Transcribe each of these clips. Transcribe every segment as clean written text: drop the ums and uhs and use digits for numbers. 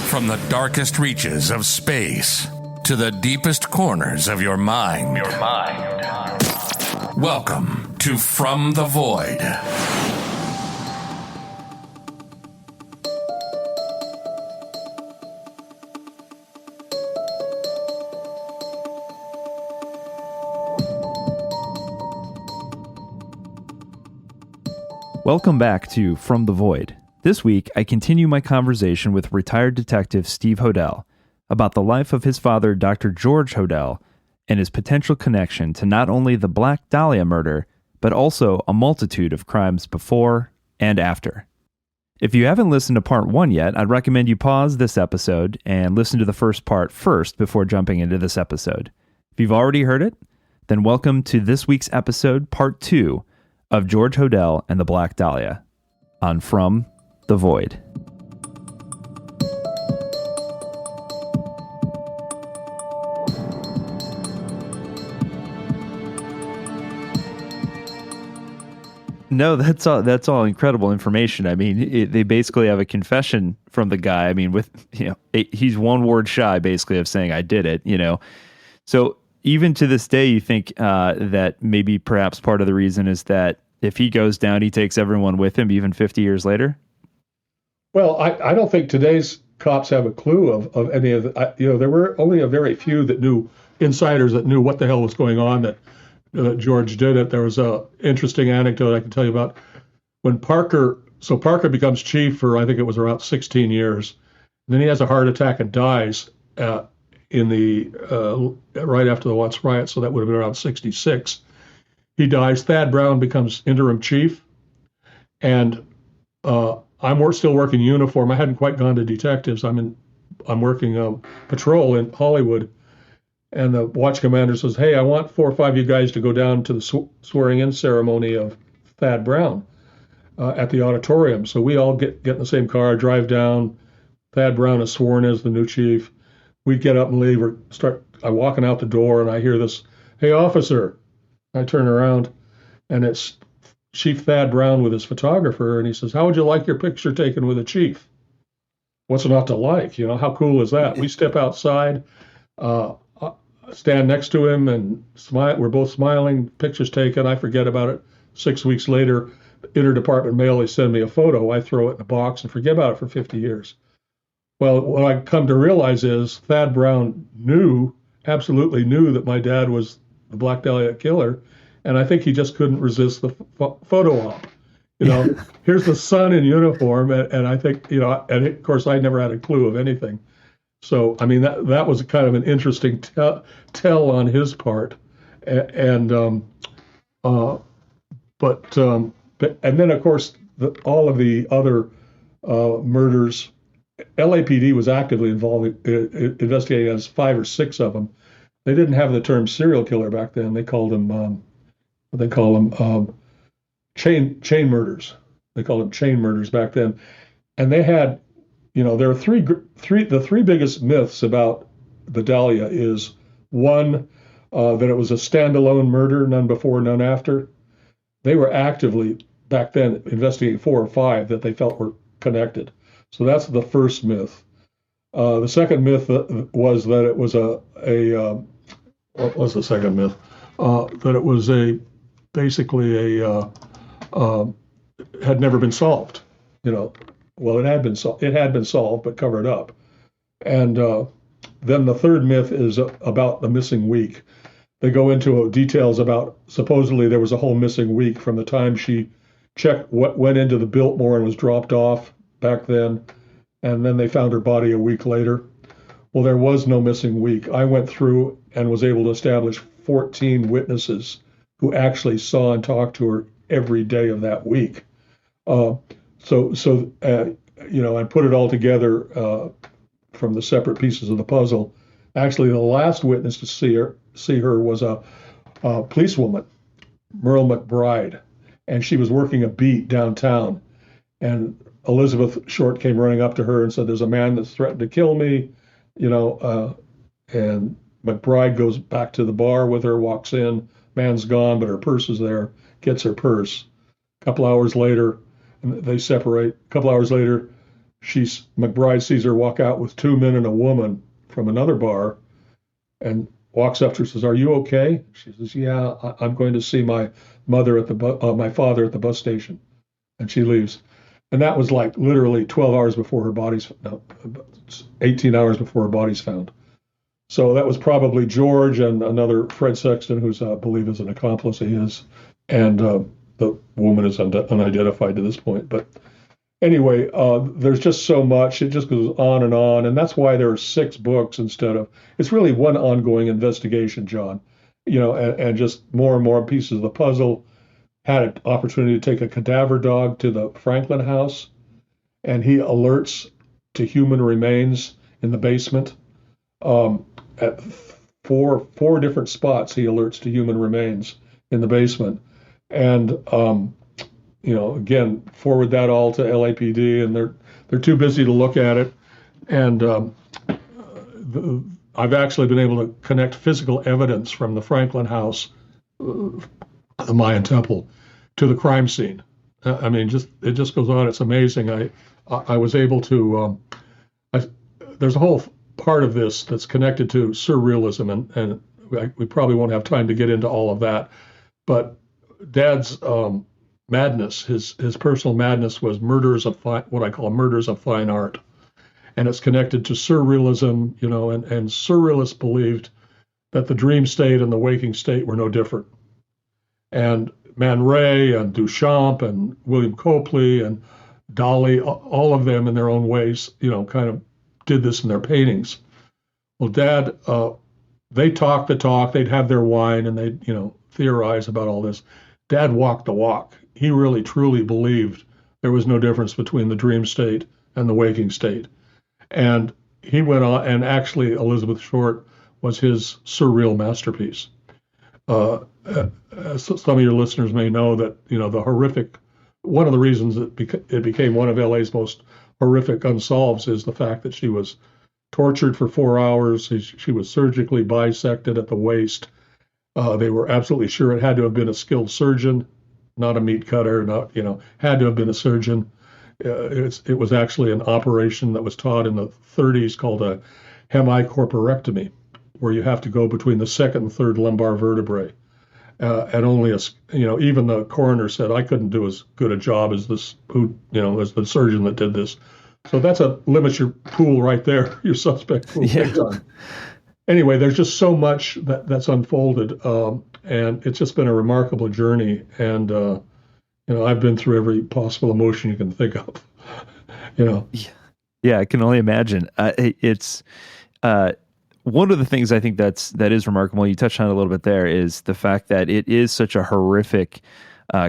From the darkest reaches of space to the deepest corners of your mind. Welcome to From the Void. Welcome back to From the Void. This week, I continue my conversation with retired detective Steve Hodel about the life of his father, Dr. George Hodel, and his potential connection to not only the Black Dahlia murder, but also a multitude of crimes before and after. If you haven't listened to part 1 yet, I'd recommend you pause this episode and listen to the first part first before jumping into this episode. If you've already heard it, then welcome to this week's episode, part 2, of George Hodel and the Black Dahlia on From the Void. No, that's all incredible information. I mean, they basically have a confession from the guy. I mean, he's one word shy basically of saying I did it, So even to this day, you think that maybe perhaps part of the reason is that if he goes down, he takes everyone with him, even 50 years later? Well, I don't think today's cops have a clue of any of the, there were only a very few that knew, insiders that knew what the hell was going on, that George did it. There was a interesting anecdote I can tell you about when Parker becomes chief for, I think it was around 16 years. And then he has a heart attack and dies in the right after the Watts riot, so that would have been around 66. He dies. Thad Brown becomes interim chief, and I'm still working uniform. I hadn't quite gone to detectives. I'm working patrol in Hollywood, and the watch commander says, "Hey, I want 4 or 5 of you guys to go down to the swearing-in ceremony of Thad Brown at the auditorium." So we all get in the same car, drive down. Thad Brown is sworn as the new chief. We get up and leave. I'm walking out the door, and I hear this, "Hey, officer." I turn around, and it's Chief Thad Brown with his photographer, and he says, "How would you like your picture taken with a chief?" What's not to like? How cool is that? We step outside, stand next to him, and smile. We're both smiling. Picture's taken. I forget about it. 6 weeks later, interdepartment mail, they send me a photo. I throw it in a box and forget about it for 50 years. Well, what I come to realize is Thad Brown absolutely knew that my dad was the Black Dahlia killer, and I think he just couldn't resist the photo op. Here's the son in uniform, and I think, and of course I never had a clue of anything. So, I mean, that was kind of an interesting tell on his part, and then of course all of the other murders, LAPD was actively involved investigating as 5 or 6 of them. They didn't have the term serial killer back then. They called them chain murders. They called them chain murders back then. And they had, there are the three biggest myths about the Dahlia is one, that it was a standalone murder, none before, none after. They were actively back then investigating 4 or 5 that they felt were connected. So that's the first myth. The second myth was that it was what was the second myth? That it was had never been solved. Well, it had been solved. It had been solved, but covered up. And then the third myth is about the missing week. They go into details about supposedly there was a whole missing week from the time she went into the Biltmore and was dropped off back then, and then they found her body a week later. Well, there was no missing week. I went through and was able to establish 14 witnesses who actually saw and talked to her every day of that week. I put it all together from the separate pieces of the puzzle. Actually, the last witness to see her was a policewoman, Merle McBride, and she was working a beat downtown. And Elizabeth Short came running up to her and said, "There's a man that's threatened to kill me," and McBride goes back to the bar with her, walks in, man's gone, but her purse is there, gets her purse. A couple hours later, they separate. A couple hours later, McBride sees her walk out with two men and a woman from another bar, and walks up to her and says, "Are you okay?" She says, "Yeah, I'm going to see my mother at my father at the bus station," and she leaves. And that was like literally 12 hours before her body's, no, 18 hours before her body's found. So that was probably George and another Fred Sexton, who's I believe is an accomplice of his, and the woman is unidentified to this point. But anyway, there's just so much. It just goes on, and that's why there are 6 books instead of. It's really one ongoing investigation, John. And just more and more pieces of the puzzle. Had an opportunity to take a cadaver dog to the Franklin house, and he alerts to human remains in the basement. At four different spots, he alerts to human remains in the basement, and again, forward that all to LAPD, and they're too busy to look at it. And I've actually been able to connect physical evidence from the Franklin house, the Mayan temple, to the crime scene. I mean, it just goes on. It's amazing. I was able to. There's a whole part of this that's connected to surrealism, and we probably won't have time to get into all of that. But Dad's madness, his personal madness, was what I call murders of fine art, and it's connected to surrealism. And surrealists believed that the dream state and the waking state were no different. And Man Ray and Duchamp and William Copley and Dali, all of them in their own ways, kind of did this in their paintings. Well, Dad, they talk the talk, they'd have their wine, and they'd, theorize about all this. Dad walked the walk. He really, truly believed there was no difference between the dream state and the waking state. And he went on, and actually Elizabeth Short was his surreal masterpiece. Some of your listeners may know that, the horrific, one of the reasons it became one of LA's most horrific unsolveds is the fact that she was tortured for 4 hours. She was surgically bisected at the waist. They were absolutely sure it had to have been a skilled surgeon, not a meat cutter, had to have been a surgeon. It was actually an operation that was taught in the 30s called a hemicorporectomy, where you have to go between the second and third lumbar vertebrae. And only even the coroner said, I couldn't do as good a job as as the surgeon that did this. So that's limits your pool right there, your suspect pool. Yeah. Anyway, there's just so much that's unfolded, and it's just been a remarkable journey. And I've been through every possible emotion you can think of. Yeah, I can only imagine. It's one of the things I think that is remarkable. You touched on it a little bit there, is the fact that it is such a horrific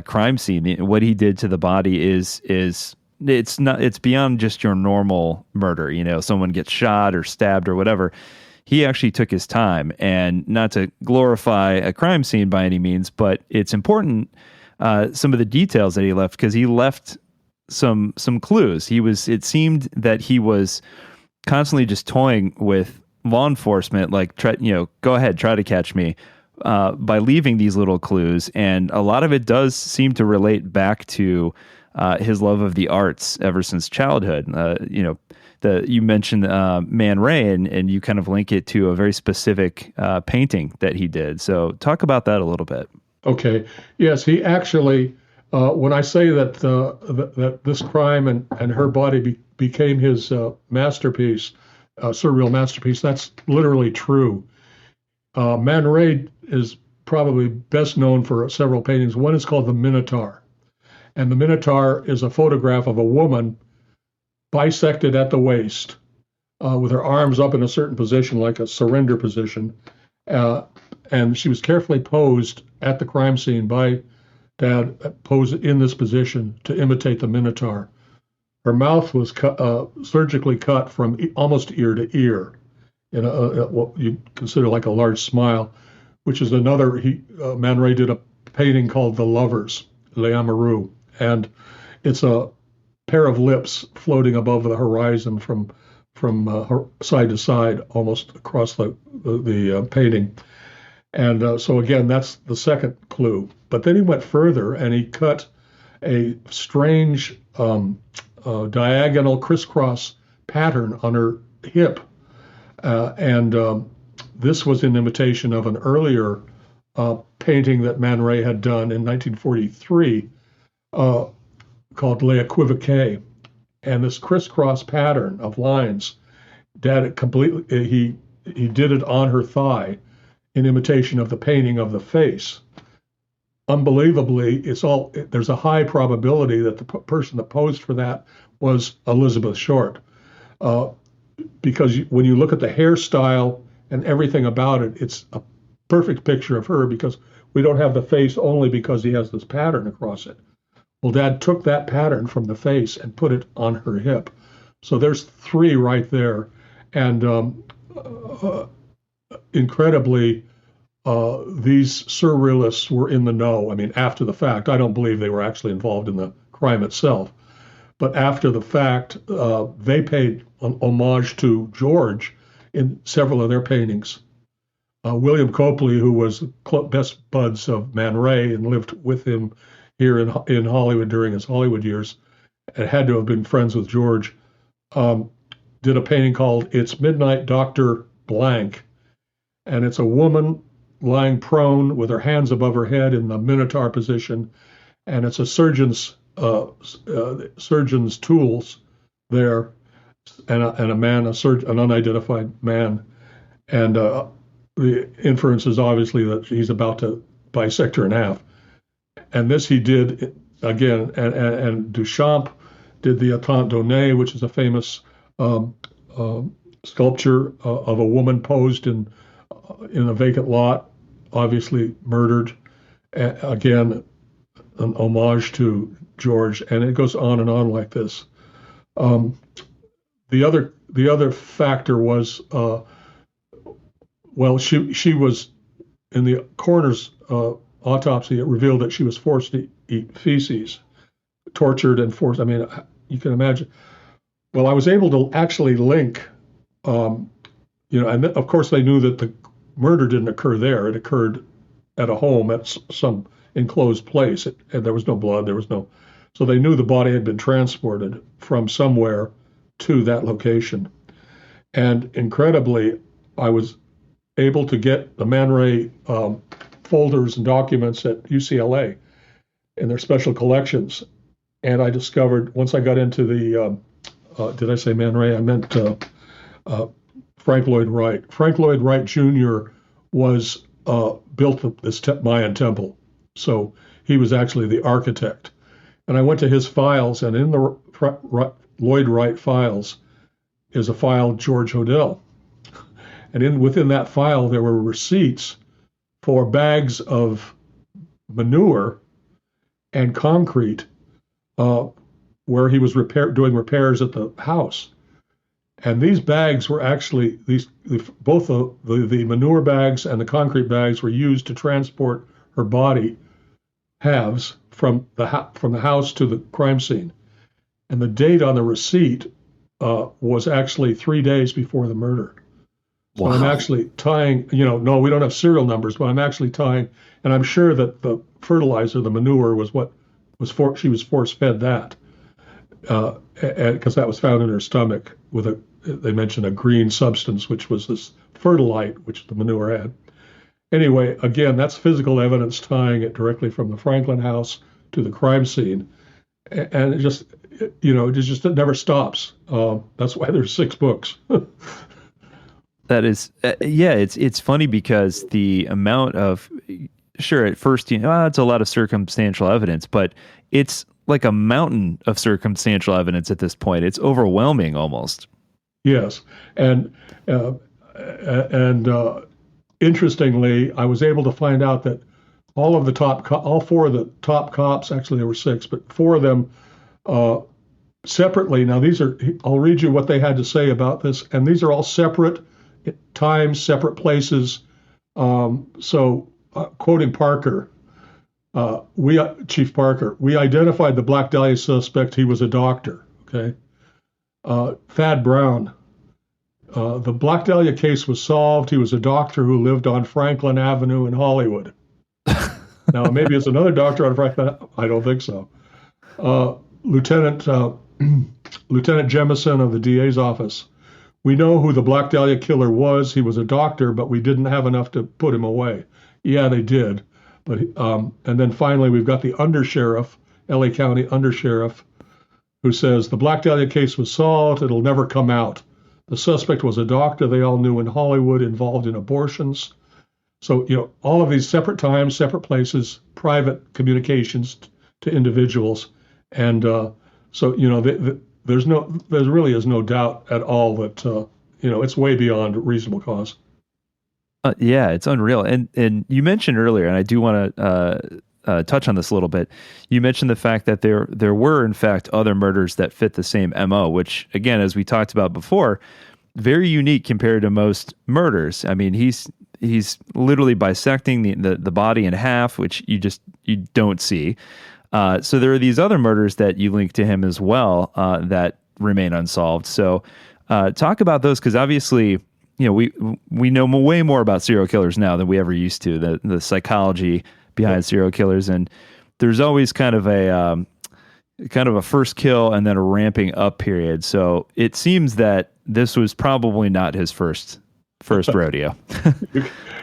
crime scene. What he did to the body is it's beyond just your normal murder. Someone gets shot or stabbed or whatever. He actually took his time, and not to glorify a crime scene by any means, but it's important, some of the details that he left, because he left some clues. It seemed that he was constantly just toying with law enforcement, like, go ahead, try to catch me, by leaving these little clues. And a lot of it does seem to relate back to his love of the arts ever since childhood. You mentioned Man Ray, and you kind of link it to a very specific painting that he did. So talk about that a little bit. Okay. Yes, he actually, when I say that that this crime and her body became his masterpiece, surreal masterpiece, that's literally true. Man Ray is probably best known for several paintings. One is called The Minotaur. And the Minotaur is a photograph of a woman bisected at the waist, with her arms up in a certain position, like a surrender position. And she was carefully posed at the crime scene by Dad, posed in this position to imitate the Minotaur. Her mouth was surgically cut from almost ear to ear, in what you consider like a large smile, which is another. Man Ray did a painting called The Lovers, Les Amoureux, and it's a pair of lips floating above the horizon from side to side, almost across the painting. And so again, that's the second clue. But then he went further, and he cut a strange diagonal crisscross pattern on her hip. And this was in imitation of an earlier painting that Man Ray had done in 1943 called Les Equivoques. And this crisscross pattern of lines, Dad completely, he did it on her thigh in imitation of the painting of the face. Unbelievably, there's a high probability that the person that posed for that was Elizabeth Short. Because when you look at the hairstyle and everything about it, it's a perfect picture of her, because we don't have the face only because he has this pattern across it. Well, Dad took that pattern from the face and put it on her hip. So there's 3 right there. And incredibly, these surrealists were in the know. I mean, after the fact, I don't believe they were actually involved in the crime itself. But after the fact, they paid an homage to George in several of their paintings. William Copley, who was best buds of Man Ray and lived with him here in Hollywood during his Hollywood years, and had to have been friends with George, did a painting called It's Midnight Dr. Blank. And it's a woman lying prone with her hands above her head in the Minotaur position. And it's a surgeon's tools there, and a man, an unidentified man. And the inference is obviously that he's about to bisect her in half. And this he did again, and Duchamp did the Attente Donnée, which is a famous sculpture of a woman posed in a vacant lot, obviously murdered. Again, an homage to George, and it goes on and on like this. The other factor was, she was in the coroner's autopsy. It revealed that she was forced to eat feces, tortured and forced. I mean, you can imagine. Well, I was able to actually link, and of course they knew that the murder didn't occur there. It occurred at a home at some enclosed place, and there was no blood. So they knew the body had been transported from somewhere to that location. And incredibly, I was able to get the Man Ray folders and documents at UCLA in their special collections. And I discovered, once I got into the, did I say Man Ray? I meant Frank Lloyd Wright. Frank Lloyd Wright Jr. was built this Mayan temple. So he was actually the architect. And I went to his files, and in the Lloyd Wright files is a file George Hodel. And within that file, there were receipts for bags of manure and concrete where he was doing repairs at the house. And these bags were actually, both the manure bags and the concrete bags were used to transport her body halves from the house to the crime scene. And the date on the receipt was actually 3 days before the murder. So wow. I'm actually tying, no, we don't have serial numbers, but I'm actually tying, and I'm sure that the fertilizer, the manure, was what she was force-fed that, because that was found in her stomach with they mentioned a green substance, which was this fertilite, which the manure had. Anyway, again, that's physical evidence tying it directly from the Franklin house to the crime scene. And it just it never stops. That's why there's 6 books. That is, it's funny because the amount of, sure, at first, it's a lot of circumstantial evidence, but it's like a mountain of circumstantial evidence at this point. It's overwhelming almost. Yes. And interestingly, I was able to find out that all 4 of the top cops, actually there were 6, but 4 of them separately. Now I'll read you what they had to say about this. And these are all separate times, separate places. Quoting Parker, Chief Parker, we identified the Black Dahlia suspect. He was a doctor. Okay. Thad Brown, the Black Dahlia case was solved. He was a doctor who lived on Franklin Avenue in Hollywood. Now, maybe it's another doctor on Franklin. I don't think so. Lieutenant Lieutenant Jemison of the DA's office. We know who the Black Dahlia killer was. He was a doctor, but we didn't have enough to put him away. Yeah, they did. But and then finally, we've got the undersheriff, LA County undersheriff, who says the Black Dahlia case was solved. It'll never come out. The suspect was a doctor they all knew in Hollywood, involved in abortions. So, all of these separate times, separate places, private communications to individuals. And so, there really is no doubt at all that, it's way beyond reasonable cause. Yeah, it's unreal. And you mentioned earlier, and I do want to touch on this a little bit. You mentioned the fact that there were, in fact, other murders that fit the same MO, which, again, as we talked about before, very unique compared to most murders. I mean, he's literally bisecting the body in half, which you don't see. So there are these other murders that you link to him as well that remain unsolved. So talk about those, because obviously, we know way more about serial killers now than we ever used to. The psychology behind serial killers, and there's always kind of a first kill and then a ramping up period. So it seems that this was probably not his first rodeo.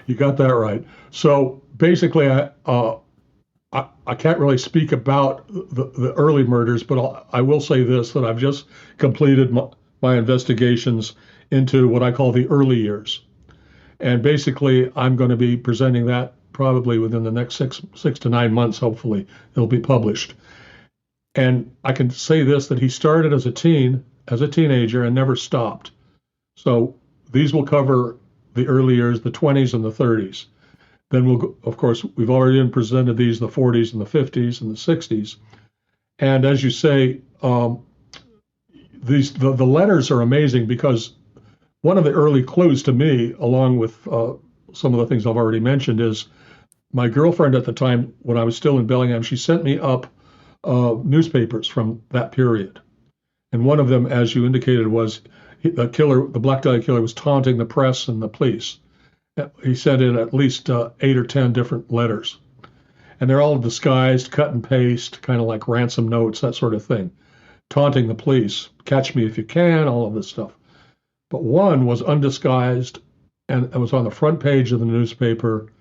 You got that right. So basically, I can't really speak about the early murders, but I will say this, that I've just completed my investigations into what I call the early years. And basically, I'm going to be presenting that probably within the next six to 9 months. Hopefully, it'll be published. And I can say this, that he started as a teenager, and never stopped. So these will cover the early years, the 20s and the 30s. Then of course, we've already been presented these, the 40s and the 50s and the 60s. And as you say, the letters are amazing, because one of the early clues to me, along with some of the things I've already mentioned, is my girlfriend at the time, when I was still in Bellingham, she sent me up newspapers from that period. And one of them, as you indicated, was the Black Dahlia killer was taunting the press and the police. He sent in at least 8 or 10 different letters. And they're all disguised, cut and paste, kind of like ransom notes, that sort of thing. Taunting the police, catch me if you can, all of this stuff. But one was undisguised, and it was on the front page of the newspaper.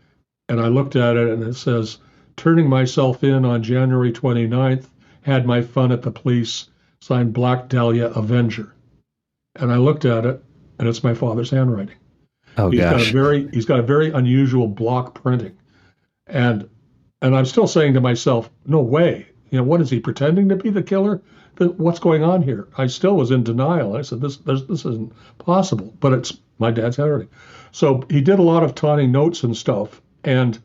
And I looked at it, and it says, "Turning myself in on January 29th, had my fun at the police, signed Black Dahlia Avenger." And I looked at it, and it's my father's handwriting. Oh, gosh. He's got a very unusual block printing. And I'm still saying to myself, no way. What is he, pretending to be the killer? What's going on here? I still was in denial. I said, this isn't possible, but it's my dad's handwriting. So he did a lot of taunting notes and stuff. And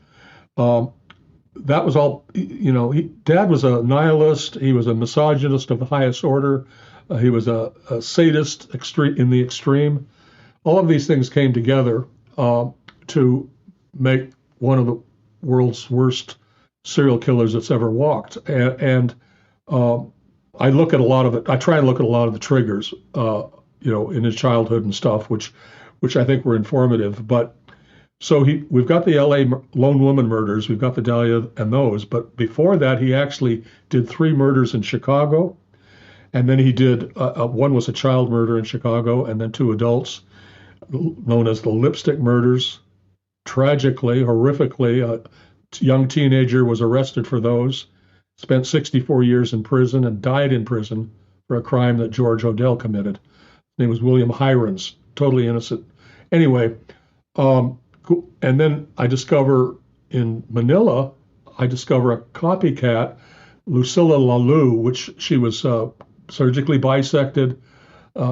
that was all, Dad was a nihilist. He was a misogynist of the highest order. He was a sadist in the extreme. All of these things came together to make one of the world's worst serial killers that's ever walked. And I look at a lot of it. I try and look at a lot of the triggers, in his childhood and stuff, which I think were informative. But so we've got the LA lone woman murders, we've got the Dahlia and those. But before that, he actually did 3 murders in Chicago. And then he did, one was a child murder in Chicago, and then 2 adults, known as the lipstick murders. Tragically, horrifically, a young teenager was arrested for those, spent 64 years in prison, and died in prison for a crime that George Hodel committed. His name was William Hirons, totally innocent. Anyway, and then I discover in Manila, a copycat, Lucilla Lalou, which she was surgically bisected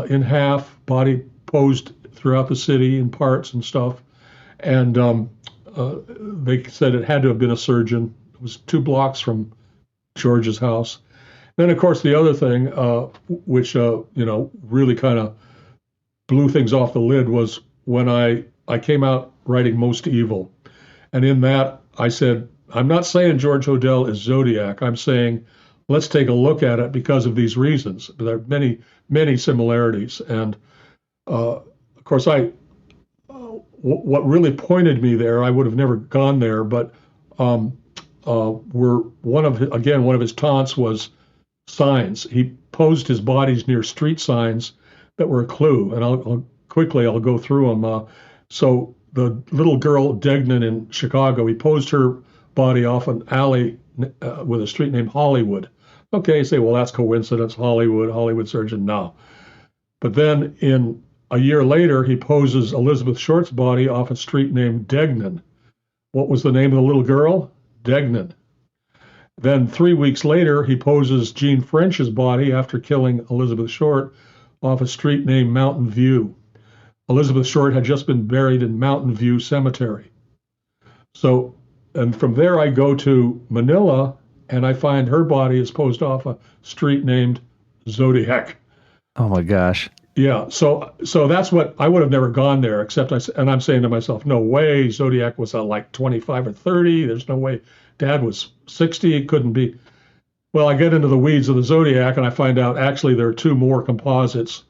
in half, body posed throughout the city in parts and stuff. And they said it had to have been a surgeon. It was 2 blocks from George's house. Then, of course, the other thing, which really kind of blew things off the lid, was when I came out writing Most Evil. And in that, I said, I'm not saying George Hodel is Zodiac. I'm saying, let's take a look at it because of these reasons. There are many, many similarities. And of course, what really pointed me there, I would have never gone there, but one of his taunts was signs. He posed his bodies near street signs that were a clue, and I'll go through them. So the little girl Degnan in Chicago, he posed her body off an alley with a street named Hollywood. Okay, you say, well, that's coincidence. Hollywood surgeon. No. But then a year later, he poses Elizabeth Short's body off a street named Degnan. What was the name of the little girl? Degnan. Then 3 weeks later, he poses Jean French's body after killing Elizabeth Short off a street named Mountain View. Elizabeth Short had just been buried in Mountain View Cemetery. So, and from there I go to Manila, and I find her body is posed off a street named Zodiac. Oh my gosh. Yeah, so that's what I would have never gone there, except I'm saying to myself, no way, Zodiac was like 25 or 30. There's no way. Dad was 60. It couldn't be. Well, I get into the weeds of the Zodiac, and I find out actually there are two more composites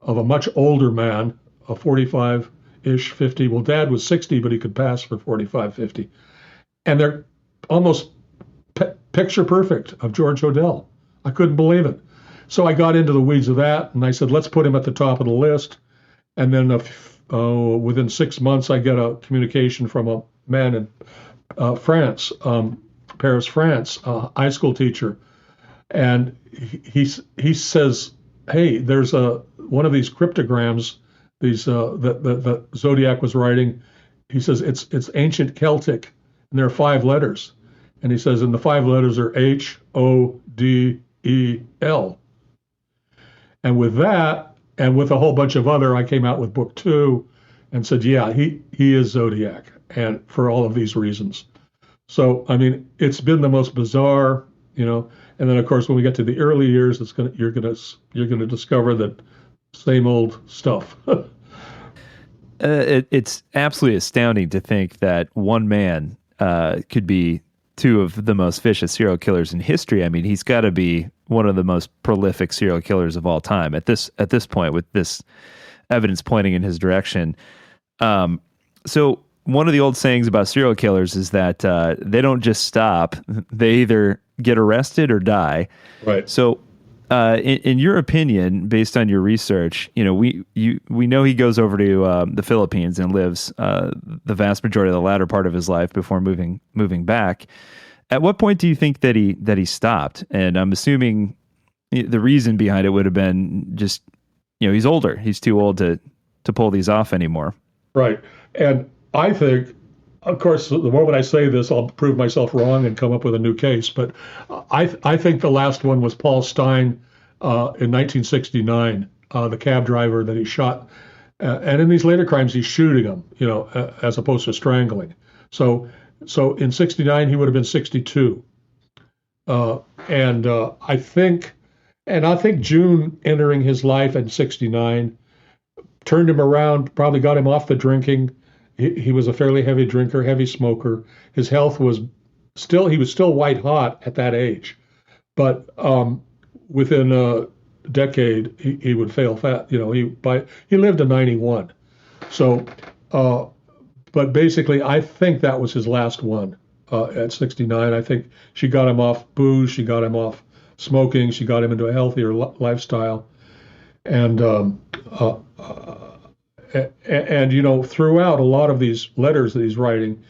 of a much older man, a 45-ish, 50. Well, Dad was 60, but he could pass for 45, 50. And they're almost picture perfect of George Hodel. I couldn't believe it. So I got into the weeds of that, and I said, let's put him at the top of the list. And then within 6 months, I get a communication from a man in France, Paris, France, a high school teacher. And he says, hey, there's one of these cryptograms, that Zodiac was writing. He says, it's ancient Celtic, and there are 5 letters. And he says, and the 5 letters are Hodel. And with that, and with a whole bunch of other, I came out with book 2 and said, yeah, he is Zodiac, and for all of these reasons. So, I mean, it's been the most bizarre, and then of course when we get to the early years, you're gonna discover that same old stuff. It's absolutely astounding to think that one man could be 2 of the most vicious serial killers in history. I mean, he's got to be one of the most prolific serial killers of all time at this point, with this evidence pointing in his direction. So one of the old sayings about serial killers is that they don't just stop; they either get arrested or die. Right. So, in your opinion, based on your research, we know he goes over to the Philippines and lives the vast majority of the latter part of his life before moving back. At what point do you think that he stopped? And I'm assuming the reason behind it would have been just, he's older. He's too old to pull these off anymore. Right. And I think, of course, the moment I say this, I'll prove myself wrong and come up with a new case. But I think the last one was Paul Stein in 1969, the cab driver that he shot. And in these later crimes, he's shooting him, as opposed to strangling. So in 69, he would have been 62. I think June entering his life in 69 turned him around, probably got him off the drinking. He was a fairly heavy drinker, heavy smoker. His health was he was still white hot at that age. But within a decade, he would fail fast. He lived to 91. So, but basically, I think that was his last one at 69. I think she got him off booze, she got him off smoking, she got him into a healthier lifestyle, and throughout a lot of these letters that he's writing,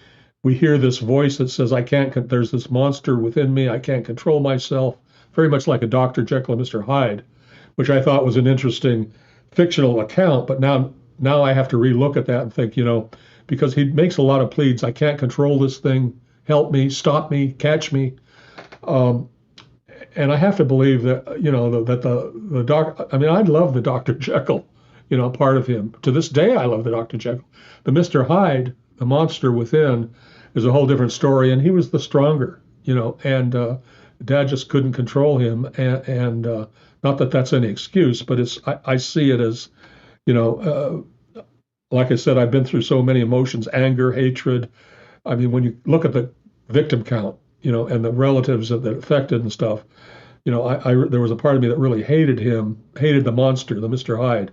we hear this voice that says, there's this monster within me, I can't control myself, very much like a Dr. Jekyll and Mr. Hyde, which I thought was an interesting fictional account. But now I have to relook at that and think, because he makes a lot of pleads, I can't control this thing, help me, stop me, catch me. And I have to believe that, that the doc, I mean, I love the Dr. Jekyll, part of him. To this day, I love the Dr. Jekyll. The Mr. Hyde, the monster within, is a whole different story. And he was the stronger, and Dad just couldn't control him. And not that that's any excuse, but I see it as, like I said, I've been through so many emotions, anger, hatred. I mean, when you look at the victim count, and the relatives that affected and stuff, there was a part of me that really hated him, hated the monster, the Mr. Hyde.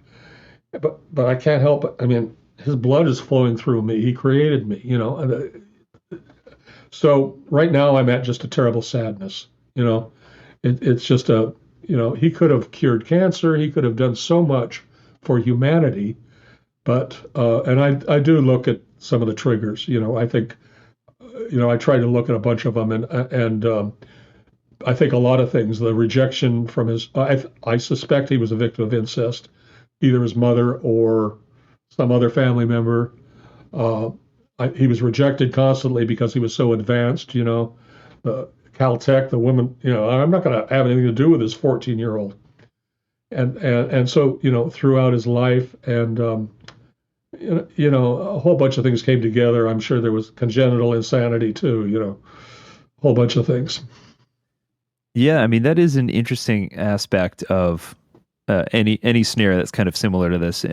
But I can't help it. I mean, his blood is flowing through me. He created me, So right now I'm at just a terrible sadness, It's just he could have cured cancer. He could have done so much for humanity. But and I do look at some of the triggers. I think I try to look at a bunch of them, and I think a lot of things. The rejection from his. I suspect he was a victim of incest, either his mother or some other family member. Uh, he was rejected constantly because he was so advanced. Caltech, the woman. I'm not going to have anything to do with this 14-year-old. And so throughout his life, and a whole bunch of things came together. I'm sure there was congenital insanity too. A whole bunch of things. Yeah, I mean that is an interesting aspect of any snare that's kind of similar to this.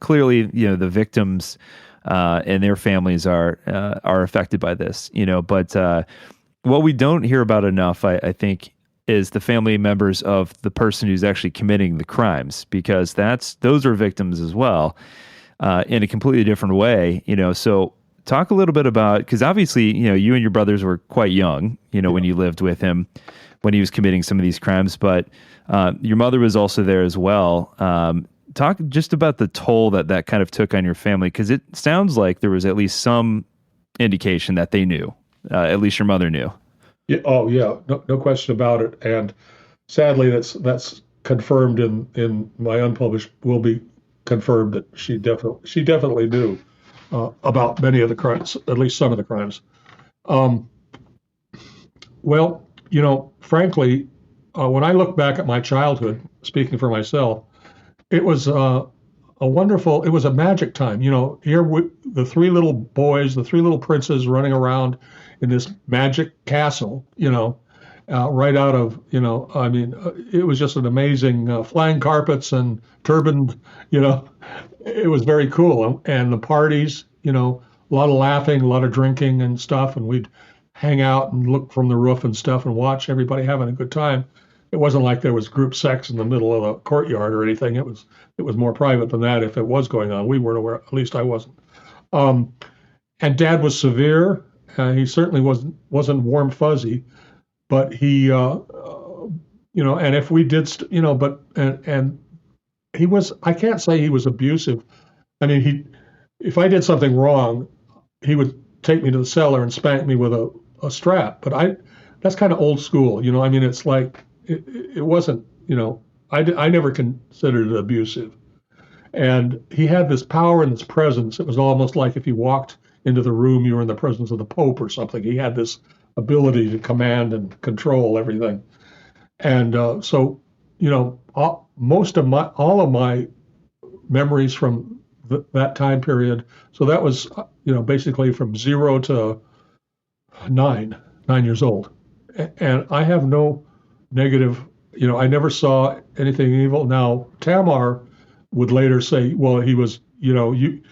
Clearly, the victims and their families are affected by this. But what we don't hear about enough, I think, is the family members of the person who's actually committing the crimes, because those are victims as well, in a completely different way. So talk a little bit about, because obviously, you and your brothers were quite young, when you lived with him, when he was committing some of these crimes, but your mother was also there as well. Talk just about the toll that kind of took on your family, because it sounds like there was at least some indication that they knew, at least your mother knew. Yeah, oh yeah, no question about it. And sadly, that's confirmed in my unpublished. Will be confirmed that she definitely knew about many of the crimes, at least some of the crimes. Well, frankly, when I look back at my childhood, speaking for myself, it was it was a magic time. Here the three little boys, the three little princes running around in this magic castle, right out of, it was just an amazing flying carpets and turbaned, it was very cool. And the parties, a lot of laughing, a lot of drinking and stuff. And we'd hang out and look from the roof and stuff and watch everybody having a good time. It wasn't like there was group sex in the middle of the courtyard or anything. It was more private than that. If it was going on, we weren't aware. At least I wasn't. And Dad was severe. He certainly wasn't warm fuzzy, but he, and if we did, and he was. I can't say he was abusive. I mean, if I did something wrong, he would take me to the cellar and spank me with a strap. But that's kind of old school. It's like. It wasn't, I never considered it abusive. And he had this power and this presence. It was almost like if you walked into the room, you were in the presence of the Pope or something. He had this ability to command and control everything. And so, all of my memories from that time period. So that was, basically from 0 to 9 years old. And I have no negative, I never saw anything evil. Now, Tamar would later say, well, he was, and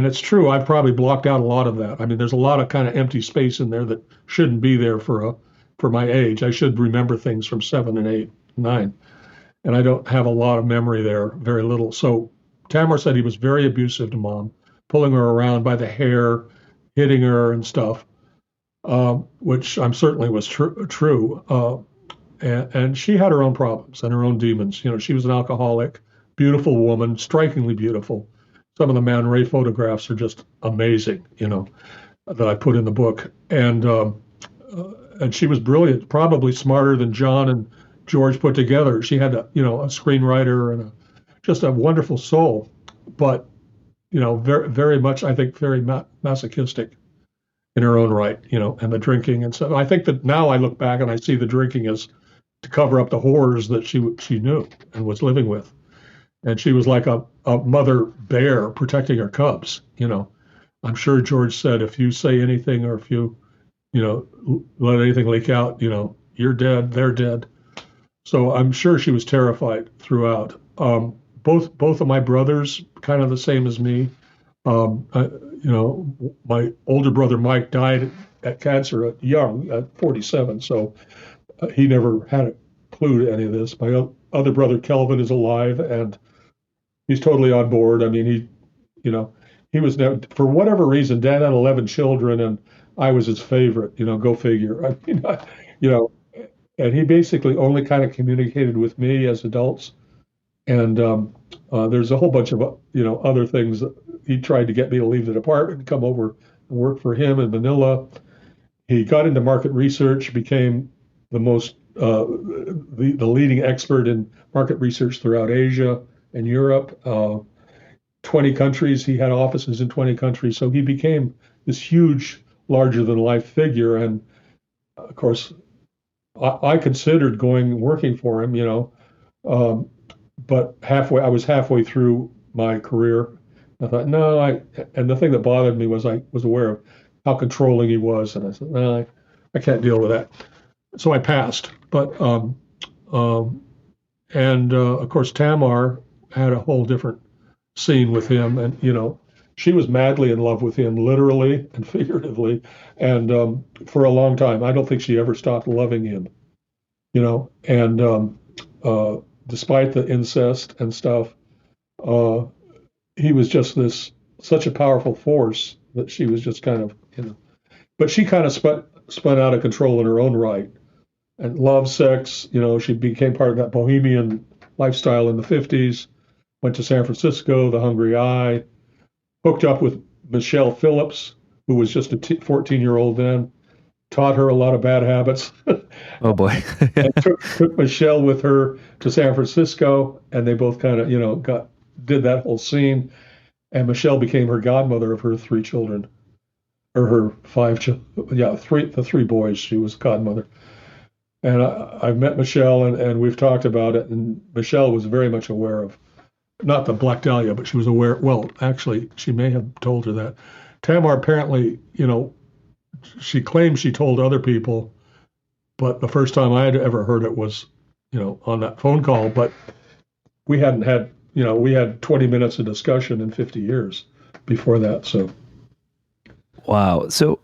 it's true, I've probably blocked out a lot of that. I mean, there's a lot of kind of empty space in there that shouldn't be there for my age. I should remember things from 7 and 8, 9. And I don't have a lot of memory there, very little. So Tamar said he was very abusive to Mom, pulling her around by the hair, hitting her and stuff, which I'm certainly was true. And she had her own problems and her own demons. She was an alcoholic, beautiful woman, strikingly beautiful. Some of the Man Ray photographs are just amazing, that I put in the book. And she was brilliant, probably smarter than John and George put together. She had a screenwriter and just a wonderful soul, but very, very much, I think, very masochistic in her own right, and the drinking and stuff. I think that now I look back and I see the drinking as to cover up the horrors that she knew and was living with. And she was like a mother bear protecting her cubs. I'm sure George said, if you say anything or if you, let anything leak out, you're dead, they're dead. So I'm sure she was terrified throughout. Both of my brothers, kind of the same as me. My older brother Mike died at cancer young, at 47. So he never had a clue to any of this. My other brother Kelvin is alive, and he's totally on board. I mean, he was never, for whatever reason, Dad had 11 children, and I was his favorite. Go figure. I mean, and he basically only kind of communicated with me as adults. And there's a whole bunch of other things that he tried to get me to leave the department and come over and work for him in Manila. He got into market research, became the most the leading expert in market research throughout Asia and Europe. 20 countries. He had offices in 20 countries. So he became this huge, larger than life figure. And of course, I considered working for him, but I was halfway through my career. I thought, no, and the thing that bothered me was I was aware of how controlling he was. And I said, no, I can't deal with that. So I passed. But, of course, Tamar had a whole different scene with him. And, she was madly in love with him, literally and figuratively. And for a long time, I don't think she ever stopped loving him, and despite the incest and stuff, he was just such a powerful force that she was just kind of, but she kind of spun out of control in her own right and loved sex. She became part of that bohemian lifestyle in the 50s, went to San Francisco, the Hungry Eye, hooked up with Michelle Phillips, who was just a 14-year-old then, taught her a lot of bad habits. Oh boy. And took Michelle with her to San Francisco, and they both kind of, did that whole scene. And Michelle became her godmother of her 3 children, or her 5 children. Yeah, the 3 boys. She was godmother. And I've met Michelle, and we've talked about it. And Michelle was very much aware of, not the Black Dahlia, but she was aware. Well, actually, she may have told her that. Tamar apparently, she claims she told other people, but the first time I had ever heard it was, on that phone call. But we hadn't had, we had 20 minutes of discussion in 50 years before that. So, wow. So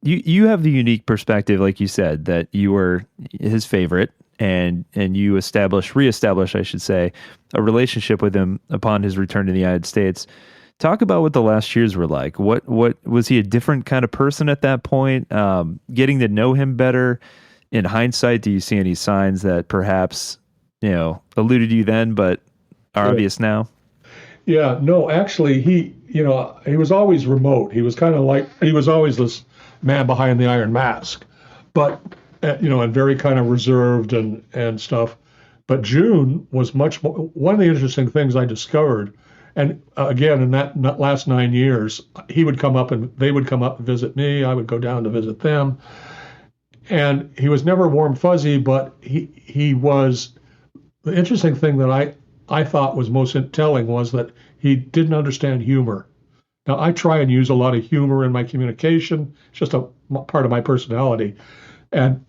you have the unique perspective, like you said, that you were his favorite, and you reestablish, I should say, a relationship with him upon his return to the United States. Talk about what the last years were like. What was he a different kind of person at that point? Getting to know him better. In hindsight, do you see any signs that perhaps, eluded you then, but are obvious now? Yeah, no, actually, he was always remote. He was kind of like, he was always this man behind the iron mask, but, and very kind of reserved and stuff. But June was much more, one of the interesting things I discovered. And again, in that last 9 years, they would come up and visit me. I would go down to visit them. And he was never warm fuzzy, but he was, the interesting thing that I thought was most telling was that he didn't understand humor. Now, I try and use a lot of humor in my communication. It's just a part of my personality. And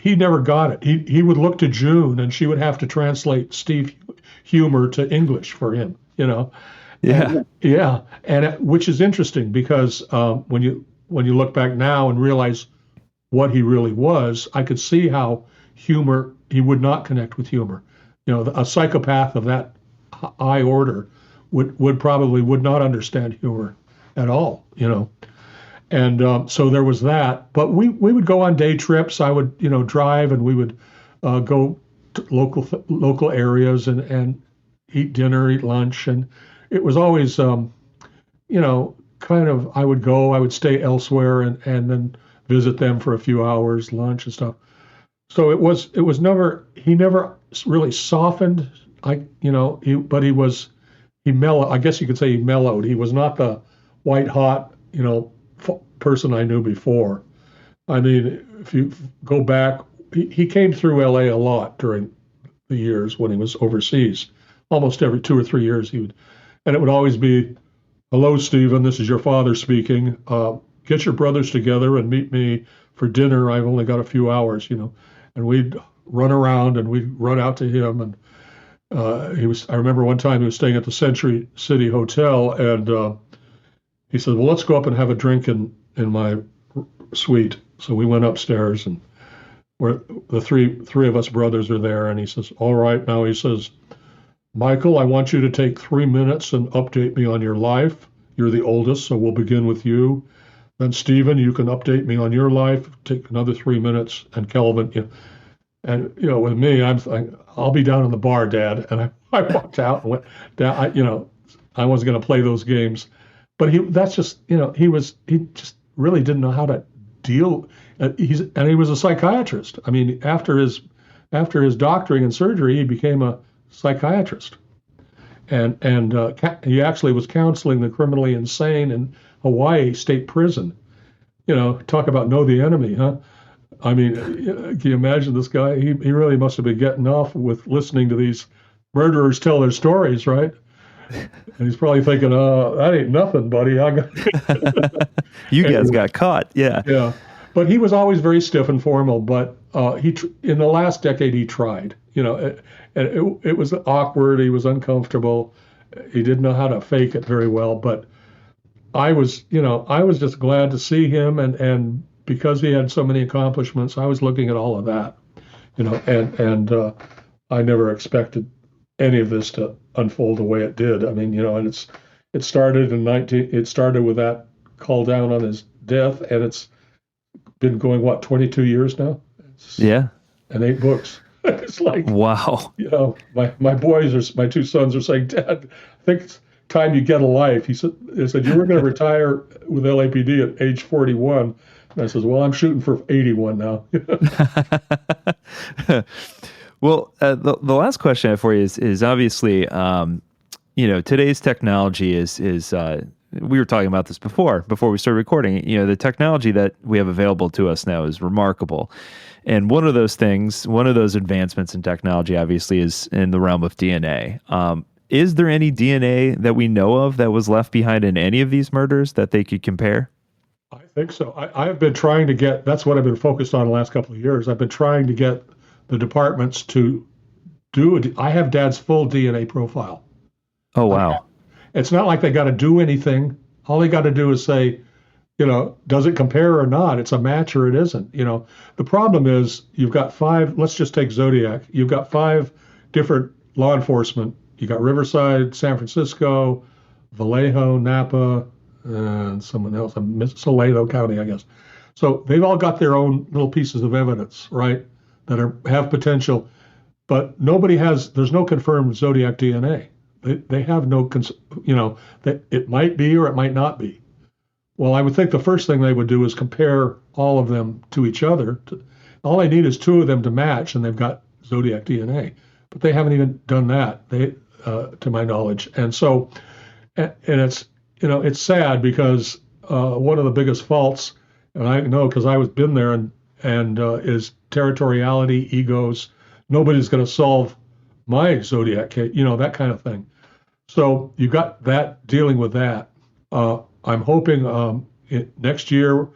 he never got it. He would look to June, and she would have to translate Steve humor to English for him. Yeah. And which is interesting because when you look back now and realize what he really was, I could see how he would not connect with humor. A psychopath of that high order would not understand humor at all. And so there was that. But we would go on day trips. I would drive, and we would go to local areas and eat dinner, eat lunch, and it was always, kind of, I would stay elsewhere and then visit them for a few hours, lunch and stuff. So he never really softened, but he mellowed, I guess you could say he mellowed. He was not the white hot, person I knew before. I mean, if you go back, he came through LA a lot during the years when he was overseas. Almost every 2 or 3 years and it would always be, "Hello, Stephen, this is your father speaking. Get your brothers together and meet me for dinner. I've only got a few hours," and we'd run around and we'd run out to him. And I remember one time he was staying at the Century City Hotel, and he said, "Well, let's go up and have a drink in my suite." So we went upstairs, and where the three of us brothers are there, and he says, "All right, now," he says, "Michael, I want you to take 3 minutes and update me on your life. You're the oldest, so we'll begin with you. Then Stephen, you can update me on your life. Take another 3 minutes, and Kelvin." And with me, I'm like, I'll be down in the bar, Dad. And I walked out and went down. I wasn't going to play those games, but that's just he just really didn't know how to deal. He was a psychiatrist. I mean, after his doctoring and surgery, he became a psychiatrist, and he actually was counseling the criminally insane in Hawaii State Prison. Talk about know the enemy, huh? I mean, can you imagine this guy? He really must have been getting off with listening to these murderers tell their stories, right? And he's probably thinking, "Oh, that ain't nothing, buddy. I got you guys got caught." Yeah. Yeah. But he was always very stiff and formal. But in the last decade, he tried. It was awkward. He was uncomfortable. He didn't know how to fake it very well. But I was just glad to see him, and because he had so many accomplishments, I was looking at all of that, and I never expected any of this to unfold the way it did. I mean, and it started with that call down on his death, and it's been going 22 years now. Yeah. And 8 books. It's like, wow. My 2 sons are saying, Dad, I think it's time you get a life. They said you were going to retire with LAPD at age 41. And I says, well, I'm shooting for 81 now. Well, the last question I have for you is obviously, today's technology is we were talking about this before we started recording. The technology that we have available to us now is remarkable. And one of those advancements in technology, obviously, is in the realm of DNA. Is there any DNA that we know of that was left behind in any of these murders that they could compare? I think so. I've been trying to get, that's what I've been focused on the last couple of years. I've been trying to get the departments to I have Dad's full DNA profile. Oh, wow. It's not like they got to do anything. All they got to do is say, does it compare or not? It's a match or it isn't. The problem is you've got 5, let's just take Zodiac. You've got 5 different law enforcement. You got Riverside, San Francisco, Vallejo, Napa, and someone else, Salado County, I guess. So they've all got their own little pieces of evidence, right, that have potential, but there's no confirmed Zodiac DNA. They have no, that it might be or it might not be. Well, I would think the first thing they would do is compare all of them to each other. All they need is 2 of them to match, and they've got Zodiac DNA. But they haven't even done that, to my knowledge. And so, and it's sad because one of the biggest faults, and I know because I was been there, and is territoriality, egos. Nobody's going to solve my Zodiac case, that kind of thing. So you got that, dealing with that. I'm hoping next year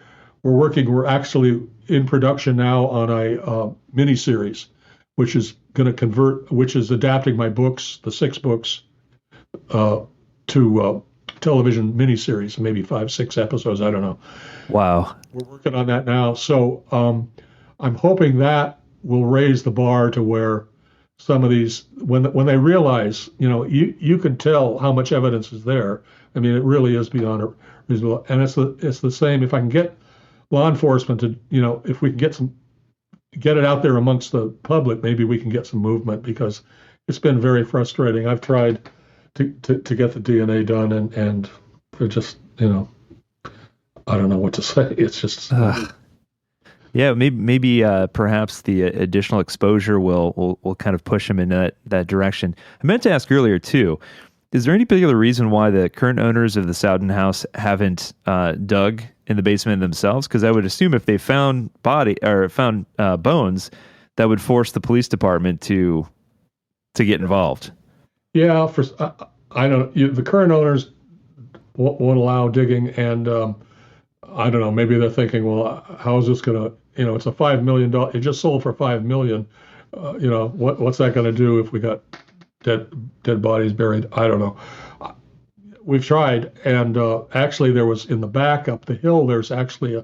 we're actually in production now on a mini series, which is adapting my books, the 6 books, to television miniseries, maybe 5, 6 episodes. I don't know. Wow. We're working on that now. So I'm hoping that will raise the bar to where some of these, when they realize, you can tell how much evidence is there. I mean, it really is beyond a reasonable. And it's the same. If I can get law enforcement to, if we can get it out there amongst the public, maybe we can get some movement, because it's been very frustrating. I've tried to get the DNA done, and they're just, I don't know what to say. It's just. Yeah, maybe perhaps the additional exposure will kind of push him in that direction. I meant to ask earlier too, is there any particular reason why the current owners of the Sowden house haven't dug in the basement themselves? Because I would assume if they found bones, that would force the police department to get involved. Yeah, I don't. The current owners won't allow digging, and I don't know. Maybe they're thinking, well, how is this going to? It's a $5 million. It just sold for $5 million. What's that going to do if we got dead bodies buried? I don't know. We've tried, and actually, there was in the back up the hill. There's actually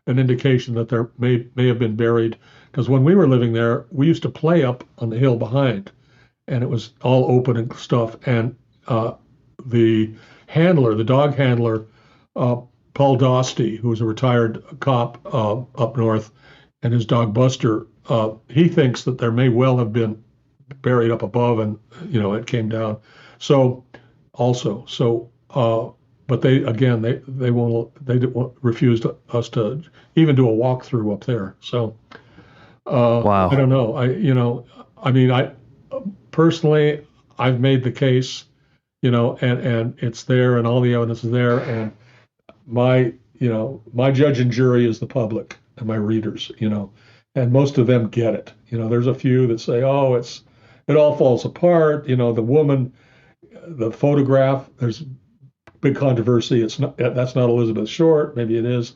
an indication that there may have been buried, because when we were living there, we used to play up on the hill behind, and it was all open and stuff. And the dog handler, Paul Dostey, who was a retired cop up north, and his dog Buster he thinks that there may well have been buried up above, and it came down. So also, but they refused us to even do a walkthrough up there. So Wow. I don't know. I personally, I've made the case, and it's there, and all the evidence is there, and my judge and jury is the public and my readers, and most of them get it. There's a few that say, oh, it all falls apart. The woman, the photograph, there's big controversy. That's not Elizabeth Short. Maybe it is.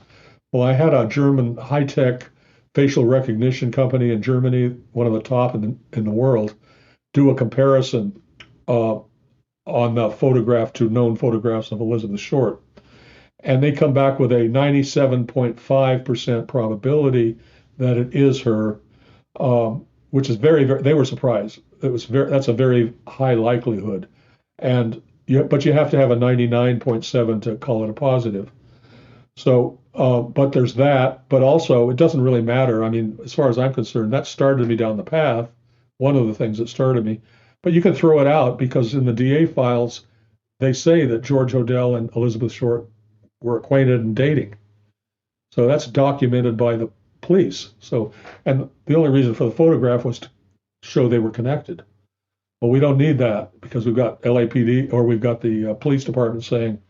Well, I had a German high-tech facial recognition company in Germany, one of the top in the world, do a comparison on the photograph to known photographs of Elizabeth Short. And they come back with a 97.5% probability that it is her, which is very, very, they were surprised. That's a very high likelihood. But you have to have a 99.7 to call it a positive. So, but there's that, but also it doesn't really matter. I mean, as far as I'm concerned, that started me down the path, one of the things that started me. But you can throw it out because in the DA files, they say that George Hodel and Elizabeth Short were acquainted and dating. So that's documented by the police. So, and the only reason for the photograph was to show they were connected. Well, we don't need that because we've got LAPD or we've got the police department saying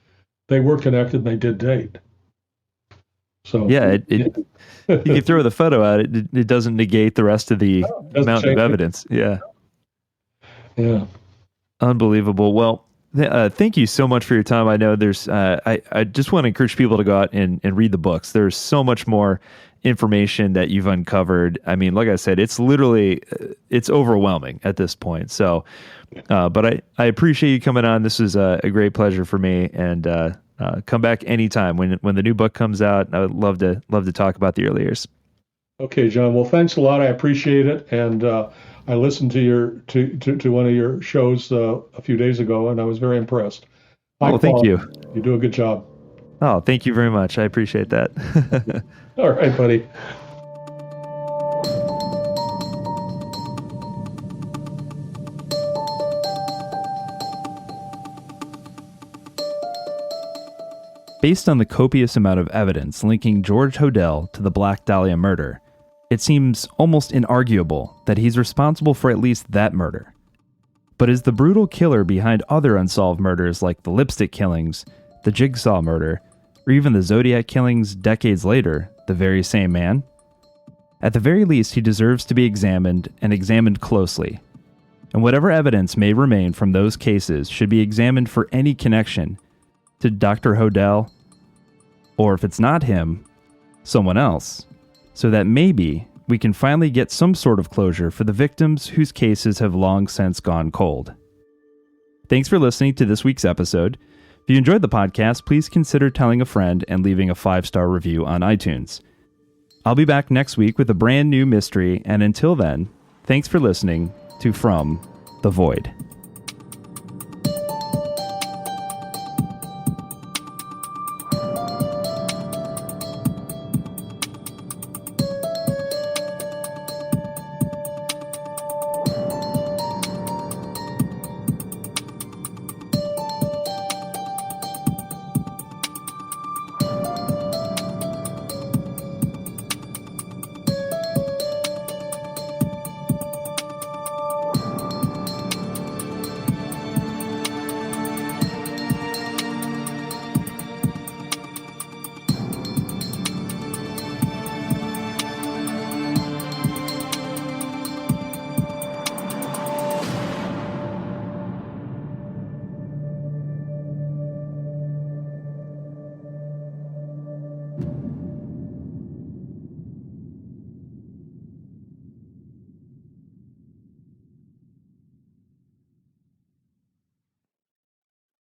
they were connected and they did date. So yeah, you can throw the photo out. It doesn't negate the rest of the amount of evidence. Yeah. Unbelievable. Well, thank you so much for your time. I know there's, I just want to encourage people to go out and read the books. There's so much more information that you've uncovered. I mean, like I said, it's literally, it's overwhelming at this point. So, but I appreciate you coming on. This was a great pleasure for me, and come back anytime when the new book comes out. I would love to talk about the early years. Okay, John. Well, thanks a lot. I appreciate it. And I listened to one of your shows a few days ago, and I was very impressed. Oh, thank you. You do a good job. Oh, thank you very much. I appreciate that. All right, buddy. Based on the copious amount of evidence linking George Hodel to the Black Dahlia murder, it seems almost inarguable that he's responsible for at least that murder. But is the brutal killer behind other unsolved murders like the lipstick killings, the Jigsaw murder, or even the Zodiac killings decades later the very same man? At the very least, he deserves to be examined, and examined closely. And whatever evidence may remain from those cases should be examined for any connection to Dr. Hodel, or if it's not him, someone else, so that maybe we can finally get some sort of closure for the victims whose cases have long since gone cold. Thanks for listening to this week's episode. If you enjoyed the podcast, please consider telling a friend and leaving a 5-star review on iTunes. I'll be back next week with a brand new mystery, and until then, thanks for listening to From the Void.